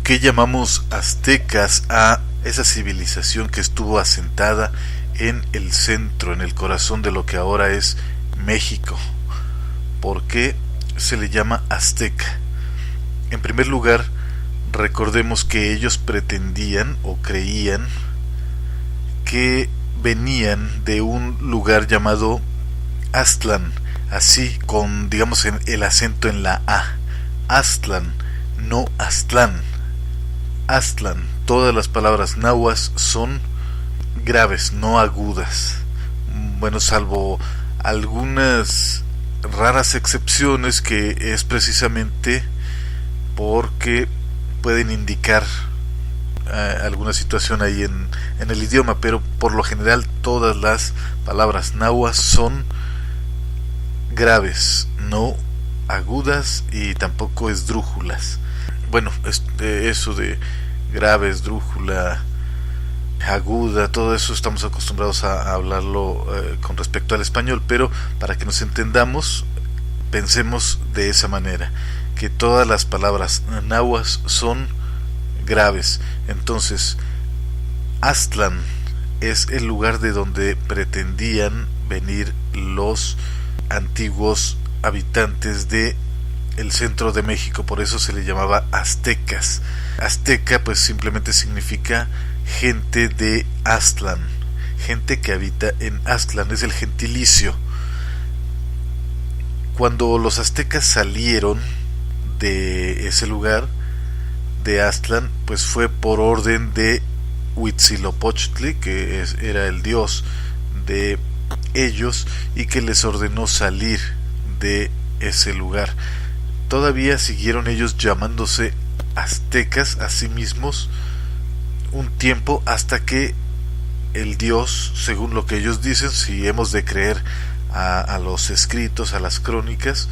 qué llamamos aztecas a esa civilización que estuvo asentada en el centro, en el corazón de lo que ahora es México? ¿Por qué se le llama azteca? En primer lugar, recordemos que ellos pretendían o creían que venían de un lugar llamado Aztlán, así con, digamos, el acento en la A. Aztlán, no Aztlán. Aztlán. Todas las palabras náhuatl son graves, no agudas. Bueno, salvo algunas raras excepciones, que es precisamente porque pueden indicar alguna situación ahí en el idioma, pero por lo general todas las palabras náhuatl son graves, no agudas y tampoco esdrújulas. Bueno, eso de grave, esdrújula, aguda, todo eso estamos acostumbrados a hablarlo con respecto al español, pero para que nos entendamos, pensemos de esa manera, que todas las palabras náhuatl son graves. Entonces, Aztlán es el lugar de donde pretendían venir los antiguos habitantes de el centro de México, por eso se le llamaba aztecas. Azteca pues simplemente significa gente de Aztlán, gente que habita en Aztlán, es el gentilicio. Cuando los aztecas salieron de ese lugar de Aztlán, pues fue por orden de Huitzilopochtli, que era el dios de ellos y que les ordenó salir de ese lugar. Todavía siguieron ellos llamándose aztecas a sí mismos un tiempo, hasta que el dios, según lo que ellos dicen, si hemos de creer a los escritos, a las crónicas,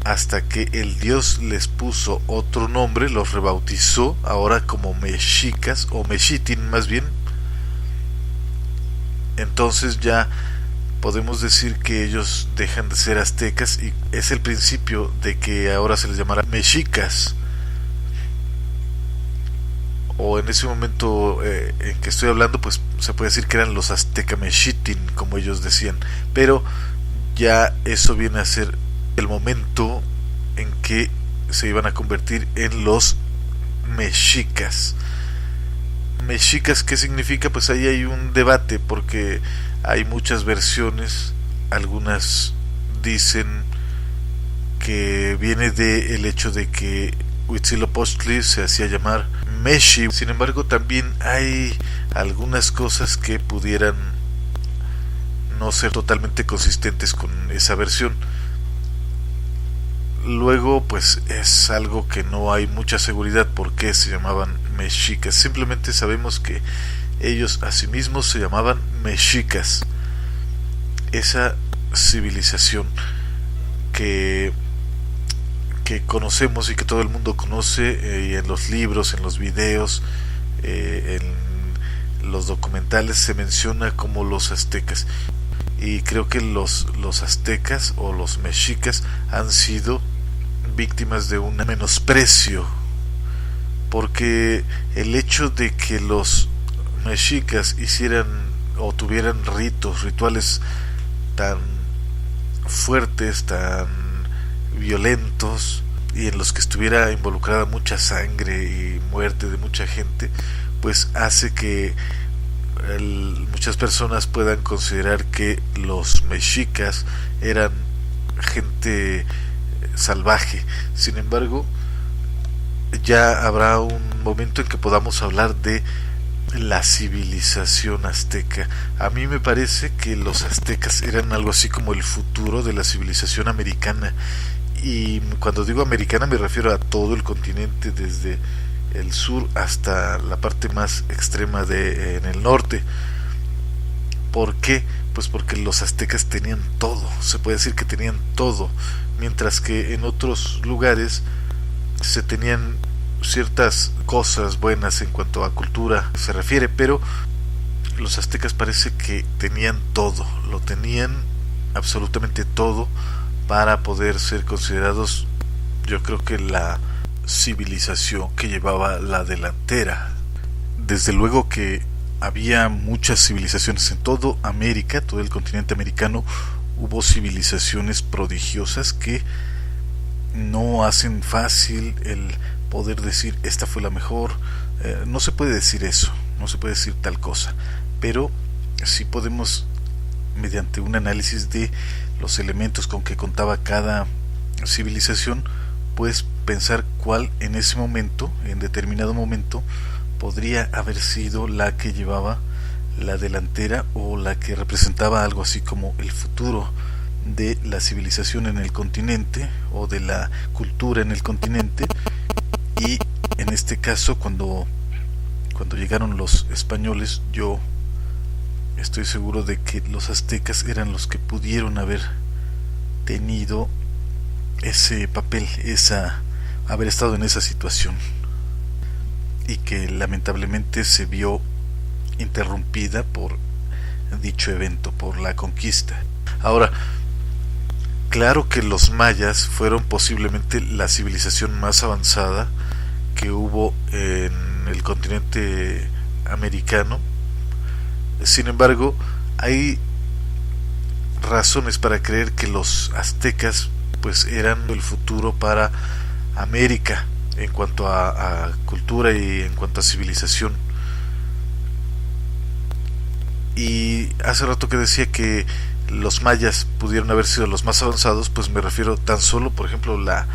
hasta que el dios les puso otro nombre, los rebautizó ahora como mexicas o mexitin más bien. Entonces ya podemos decir que ellos dejan de ser aztecas y es el principio de que ahora se les llamará mexicas. O en ese momento en que estoy hablando, pues se puede decir que eran los azteca mexitin, como ellos decían, pero ya eso viene a ser el momento en que se iban a convertir en los mexicas. Mexicas, ¿qué significa? Pues ahí hay un debate, porque hay muchas versiones. Algunas dicen que viene del hecho de que Huitzilopochtli se hacía llamar Meshi. Sin embargo, también hay algunas cosas que pudieran no ser totalmente consistentes con esa versión. Luego, pues es algo que no hay mucha seguridad por qué se llamaban mexicas. Simplemente sabemos que ellos a sí mismos se llamaban mexicas. Esa civilización que conocemos y que todo el mundo conoce, y en los libros, en los videos, en los documentales se menciona como los aztecas. Y creo que los aztecas o los mexicas han sido víctimas de un menosprecio, porque el hecho de que los mexicas hicieran o tuvieran rituales tan fuertes, tan violentos, y en los que estuviera involucrada mucha sangre y muerte de mucha gente, pues hace que muchas personas puedan considerar que los mexicas eran gente salvaje. Sin embargo, ya habrá un momento en que podamos hablar de la civilización azteca. A mí me parece que los aztecas eran algo así como el futuro de la civilización americana, y cuando digo americana me refiero a todo el continente, desde el sur hasta la parte más extrema en el norte. ¿Por qué? Pues porque los aztecas tenían todo, se puede decir que tenían todo, mientras que en otros lugares se tenían ciertas cosas buenas en cuanto a cultura se refiere, pero los aztecas parece que tenían todo, lo tenían absolutamente todo para poder ser considerados, yo creo que la civilización que llevaba la delantera. Desde luego que había muchas civilizaciones en toda América, todo el continente americano. Hubo civilizaciones prodigiosas que no hacen fácil el poder decir esta fue la mejor. No se puede decir eso, no se puede decir tal cosa, pero sí podemos, mediante un análisis de los elementos con que contaba cada civilización, pues pensar cuál en ese momento, en determinado momento, podría haber sido la que llevaba la delantera o la que representaba algo así como el futuro de la civilización en el continente o de la cultura en el continente. Y en este caso, cuando llegaron los españoles, yo estoy seguro de que los aztecas eran los que pudieron haber tenido ese papel, haber estado en esa situación, y que lamentablemente se vio interrumpida por dicho evento, por la conquista. Ahora, claro que los mayas fueron posiblemente la civilización más avanzada que hubo en el continente americano. Sin embargo, hay razones para creer que los aztecas pues eran el futuro para América en cuanto a cultura y en cuanto a civilización. Y hace rato que decía que los mayas pudieron haber sido los más avanzados, pues me refiero tan solo, por ejemplo, la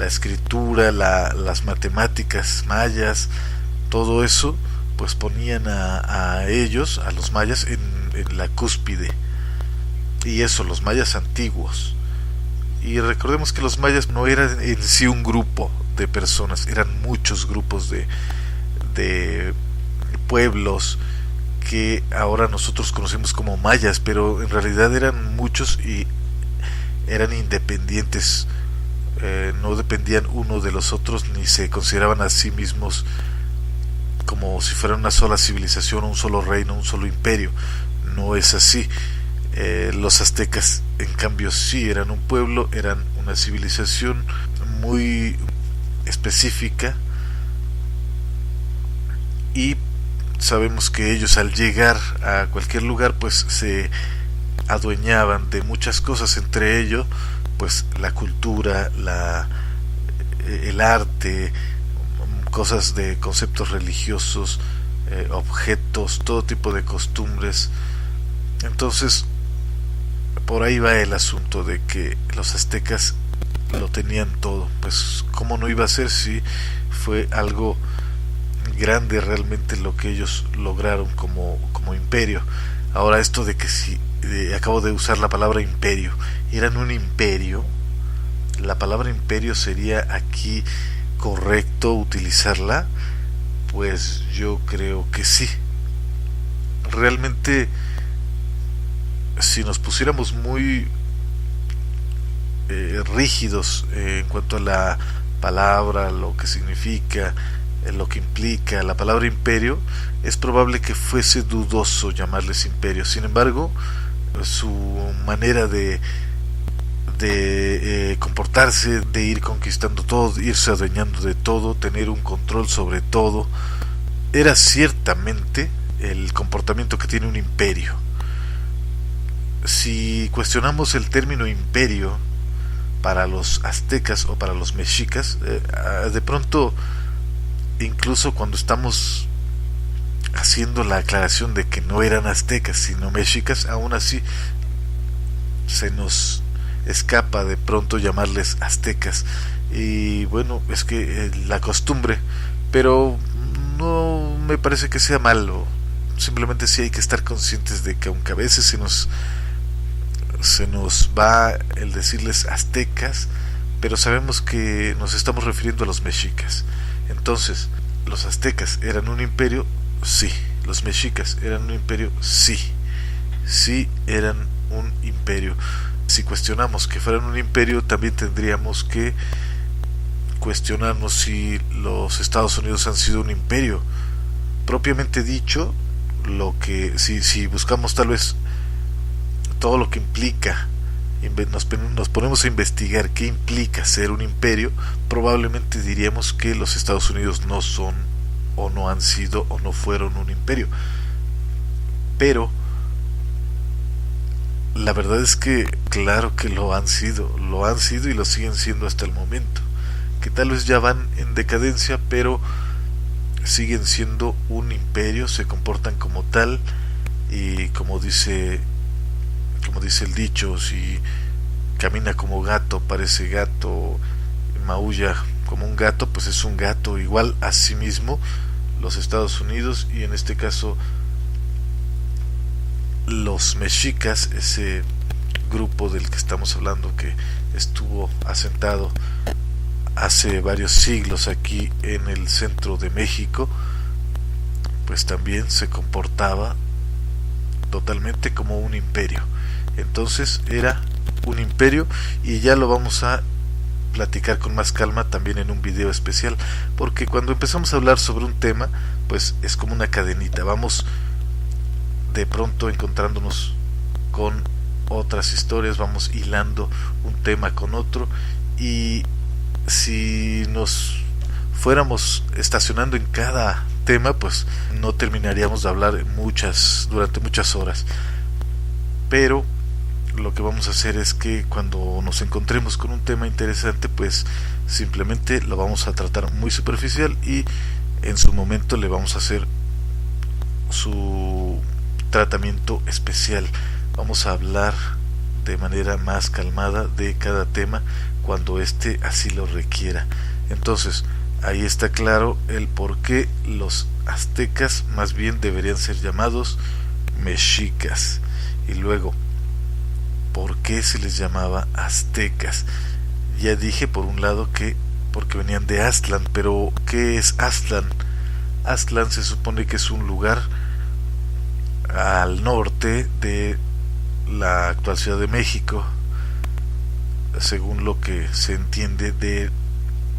escritura, las matemáticas mayas, todo eso, pues ponían a ellos, a los mayas, en la cúspide. Y eso, los mayas antiguos. Y recordemos que los mayas no eran en sí un grupo de personas, eran muchos grupos de pueblos que ahora nosotros conocemos como mayas, pero en realidad eran muchos y eran independientes, no dependían uno de los otros, ni se consideraban a sí mismos como si fueran una sola civilización, un solo reino, un solo imperio. No es así. Los aztecas, en cambio, sí eran un pueblo, eran una civilización muy específica, y sabemos que ellos, al llegar a cualquier lugar, pues se adueñaban de muchas cosas, entre ellos pues la cultura, el arte, cosas de conceptos religiosos, objetos, todo tipo de costumbres. Entonces, por ahí va el asunto de que los aztecas lo tenían todo. Pues cómo no iba a ser si fue algo grande realmente lo que ellos lograron como imperio. Ahora, esto de que si acabo de usar la palabra imperio, eran un imperio, la palabra imperio sería aquí correcto utilizarla. Pues yo creo que sí. Realmente, si nos pusiéramos muy rígidos en cuanto a la palabra, lo que significa, lo que implica la palabra imperio, es probable que fuese dudoso llamarles imperio. Sin embargo, su manera de comportarse, de ir conquistando todo, irse adueñando de todo, tener un control sobre todo, era ciertamente el comportamiento que tiene un imperio. Si cuestionamos el término imperio para los aztecas o para los mexicas, de pronto, incluso cuando estamos haciendo la aclaración de que no eran aztecas sino mexicas, aún así se nos escapa de pronto llamarles aztecas. Y bueno, es que la costumbre, pero no me parece que sea malo. Simplemente sí hay que estar conscientes de que aunque a veces se nos va el decirles aztecas, pero sabemos que nos estamos refiriendo a los mexicas. Entonces, ¿los aztecas eran un imperio? Sí. ¿Los mexicas eran un imperio? Sí. Sí eran un imperio. Si cuestionamos que fueran un imperio, también tendríamos que cuestionarnos si los Estados Unidos han sido un imperio. Propiamente dicho, lo que si buscamos tal vez todo lo que implica nos ponemos a investigar qué implica ser un imperio, probablemente diríamos que los Estados Unidos no son, o no han sido, o no fueron un imperio. Pero la verdad es que claro que lo han sido y lo siguen siendo hasta el momento, que tal vez ya van en decadencia, pero siguen siendo un imperio, se comportan como tal, y como dice el dicho, si camina como gato parece gato, maulla como un gato, pues es un gato. Igual a sí mismo los Estados Unidos, y en este caso los mexicas, ese grupo del que estamos hablando, que estuvo asentado hace varios siglos aquí en el centro de México, pues también se comportaba totalmente como un imperio. Entonces era un imperio, y ya lo vamos a platicar con más calma también en un video especial, porque cuando empezamos a hablar sobre un tema, pues es como una cadenita, vamos de pronto encontrándonos con otras historias, vamos hilando un tema con otro, y si nos fuéramos estacionando en cada tema, pues no terminaríamos de hablar durante muchas horas. Pero lo que vamos a hacer es que cuando nos encontremos con un tema interesante, pues simplemente lo vamos a tratar muy superficial, y en su momento le vamos a hacer su tratamiento especial. Vamos a hablar de manera más calmada de cada tema cuando éste así lo requiera. Entonces, ahí está claro el por qué los aztecas más bien deberían ser llamados mexicas. Y luego, ¿por qué se les llamaba aztecas? Ya dije por un lado que porque venían de Aztlán, pero ¿qué es Aztlán? Aztlán se supone que es un lugar al norte de la actual Ciudad de México, según lo que se entiende de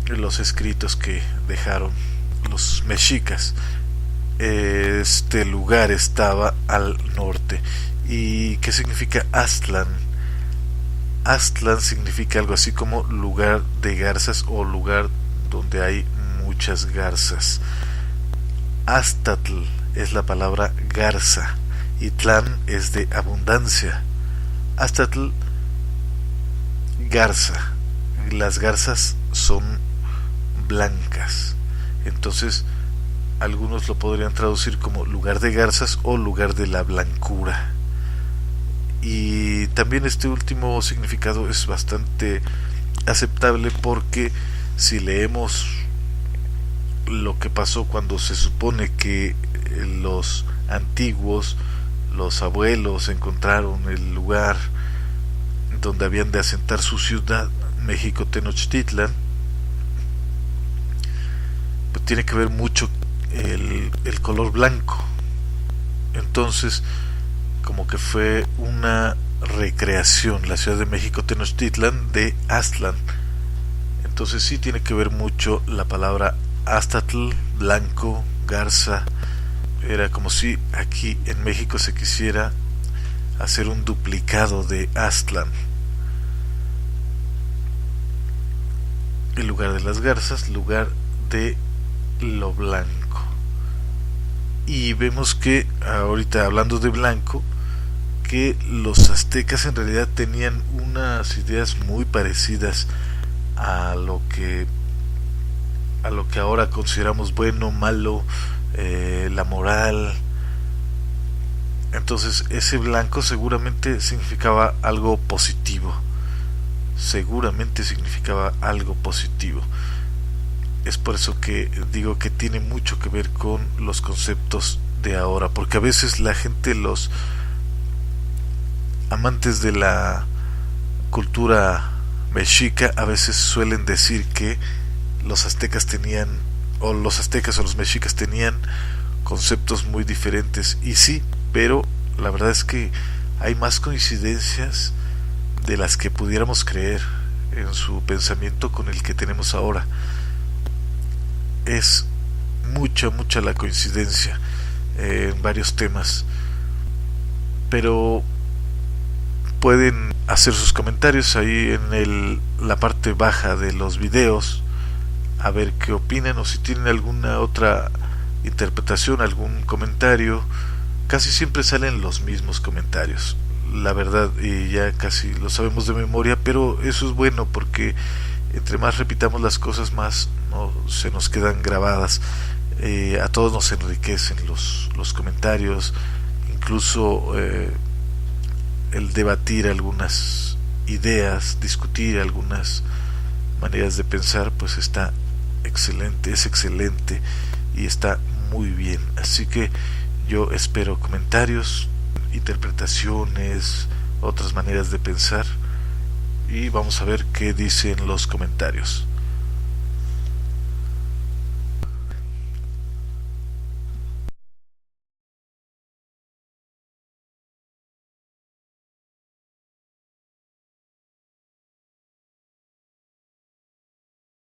los escritos que dejaron los mexicas. Este lugar estaba al norte. ¿Y qué significa Aztlán? Aztlán significa algo así como lugar de garzas, o lugar donde hay muchas garzas. Aztatl es la palabra garza, y tlán es de abundancia. Aztatl, garza. Las garzas son blancas, entonces algunos lo podrían traducir como lugar de garzas o lugar de la blancura. Y también este último significado es bastante aceptable, porque si leemos lo que pasó cuando se supone que los antiguos, los abuelos, encontraron el lugar donde habían de asentar su ciudad, México Tenochtitlan, pues tiene que ver mucho el color blanco. Entonces, como que fue una recreación la Ciudad de México Tenochtitlan de Aztlán. Entonces sí tiene que ver mucho la palabra Aztatl, blanco, garza. Era como si aquí en México se quisiera hacer un duplicado de Aztlán. En lugar de las garzas, lugar de lo blanco. Y vemos que ahorita, hablando de blanco, que los aztecas en realidad tenían unas ideas muy parecidas a lo que ahora consideramos bueno, malo, la moral. Entonces ese blanco seguramente significaba algo positivo. Es por eso que digo que tiene mucho que ver con los conceptos de ahora, porque a veces la gente, los amantes de la cultura mexica, a veces suelen decir que los aztecas tenían, o los aztecas o los mexicas tenían conceptos muy diferentes, y sí, pero la verdad es que hay más coincidencias de las que pudiéramos creer en su pensamiento con el que tenemos ahora. Es mucha la coincidencia en varios temas, pero pueden hacer sus comentarios ahí en la parte baja de los videos, a ver qué opinan o si tienen alguna otra interpretación, algún comentario. Casi siempre salen los mismos comentarios, la verdad, y ya casi lo sabemos de memoria, pero eso es bueno porque entre más repitamos las cosas, más no se nos quedan grabadas. A todos nos enriquecen los comentarios, incluso el debatir algunas ideas, discutir algunas maneras de pensar, pues está excelente, es excelente y está muy bien. Así que yo espero comentarios, interpretaciones, otras maneras de pensar, y vamos a ver qué dicen los comentarios.